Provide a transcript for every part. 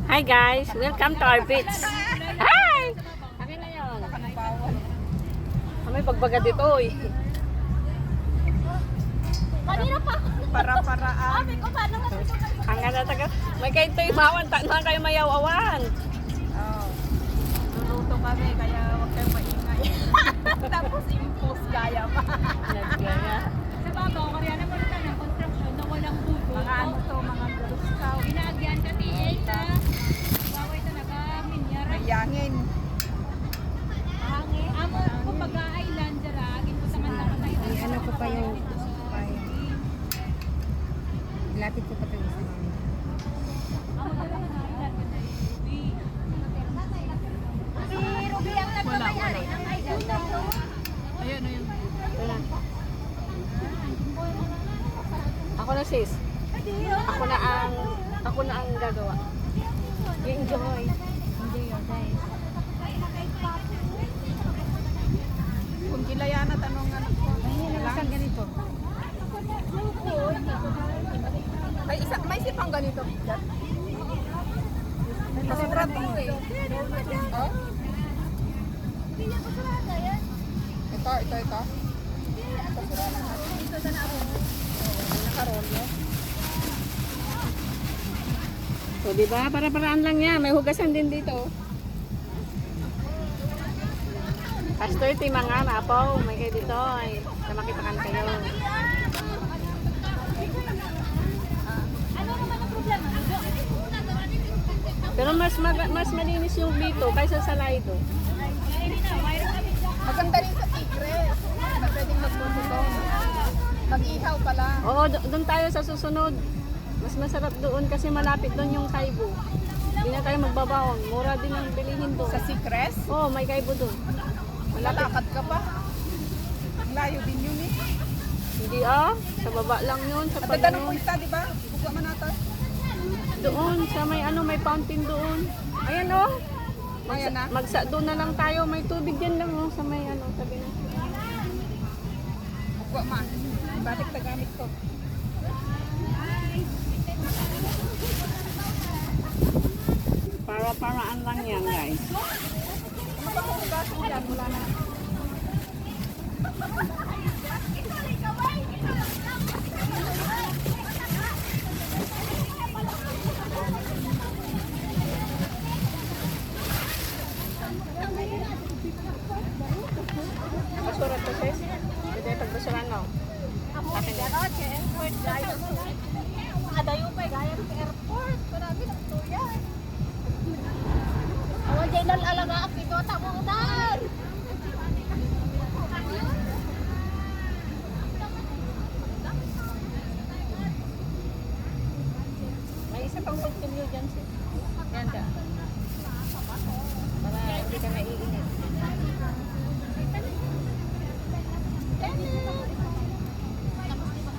Hi guys, welcome to our beach. Hi! Akin na yun. Kami pagbaga dito eh. Kanina pa. Para-paraan. Sabi ko, paano masusunod? Hanggang na taga. May kayo ito imawan, na kayo mayaw-awan. Oh. Luluto kami, kaya huwag kayong maingay. Tapos impose gaya pa. Nagaya. Sa babaw, kaya naman ng construction na walang bubo. Mga ano to, mga Girl Scout. Inaagyan ka, TA, ka. Baway talaga, minyara. Mayangin. Hangin. Amo, kung pag-a-island, dara, agin ko sa kanta patay. Ay, ano ko pa yung lapit ko pa ito isa. Amo talaga na-island ka na Ruby. Si Ruby ang nagpamayari ng island na to. Ayun, ayun. Ako na sis. Ako na ang gagawa. Enjoy. Hindi yun, guys. Kung kilayana, tanong anak ko. Ay, nalasan ganito. May sipang ganito. Masibra to eh. Oh? Ito. Pasura lang natin. Nakarolyo. So, di ba? Para-paraan lang yan. May hugasan din dito. Pastor, mga napaw. May kayo dito. Ay, makitakan kayo. Ano naman ang problema? Pero mas malinis yung dito kaysa sa Lido. Maganda rin sa Tigres. Na pwedeng magluto doon. Mag-ihaw pala. Oo, doon tayo sa susunod. Mas masarap doon kasi malapit doon yung Kaibo. Hindi na tayo magbabaon. Mura din ang bilihin doon. Sa Secres, Oo, may Kaibo doon. Malapit. malakad ka pa. Ang layo din yun eh. Hindi sa baba lang yun. Sa At ganda ng pag puwista, di ba? Bugwa man natin. doon, sa may fountain doon. Ayan Ayan na. Magsa doon na lang tayo. May tubig yan lang sa may sabi na. Bugwa man. Balik tagamit ko. Para-paraan lang yan, guys. Ano ba kung gas mo yan? Wala na. Basurat to, sis. Pwede pagbasuran, no? Akin yan. Adayo pa, gaya sa airport. Marami ng tuyan. Awan dyan lang alaga at ito tamang dar. May isa pang pagtulyo dyan, sis. Yan ka. Para hindi ka naiinit.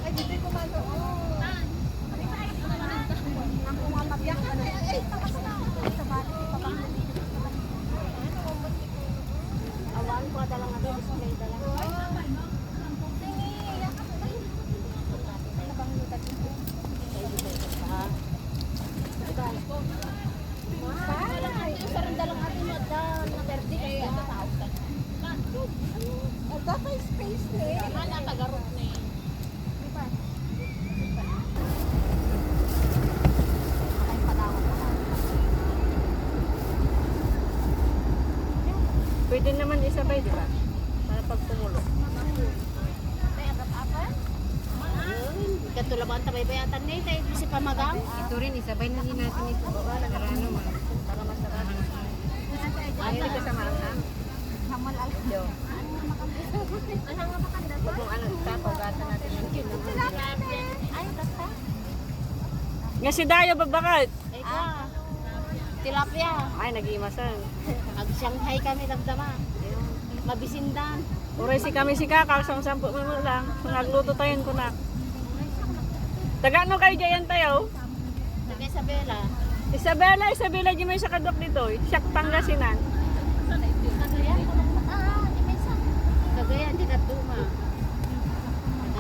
Ay, dito yung kumalo. Ang kumamagyak. Ay, takas na. Sa bali, pabangan. Awan ko ata lang natin display ta lang. Dapat space eh. Tagarot na eh. Pwede naman isabay, di ba? Para pag tumulo. Katulaban tabay bayatan na ito si pamagang. Ito rin, isabay na din natin ito. Para ano, Para masarap. Ay, hindi ka sa maanghang. Hamal al. Yo. Pag kung tapaw, gata natin yung kin. Ay, basta. Nga si Dayo, babakat. Tilapia. Ay, nag-imasan. Ag-Shanghai kami dagdama. Mabisindan. Uray si kami si Kakak, sa 10 mo lang. Nagluto tayo ko na. Tagano kayo dyan tayo? Taga Isabela. Isabela, di may sa kadok dito. Siyak Pangasinan. Cagayan. Di may sa. Cagayan, di Katuma.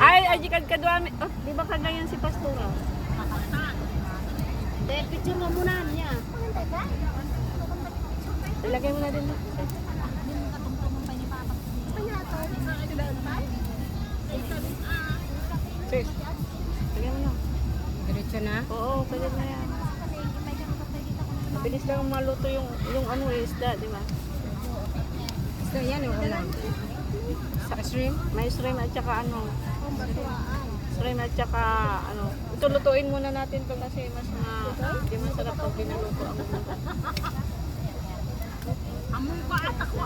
Ay, ajikad kadwami. Oh, di ba kagayan si Pastora? Hindi, picture mo muna niya. Ilagay mo na din. Sis, lagay mo na. Diretso na. Oo, pwede na yan. Mabilis lang maluto yung ano isda, di ba? So, yan o, ulam. Sa shrimp. May shrimp at saka ano. Shrimp at saka ano. Ito lutuin muna natin to kasi mas di masarap pag binaluto ang mga. Among pa at ako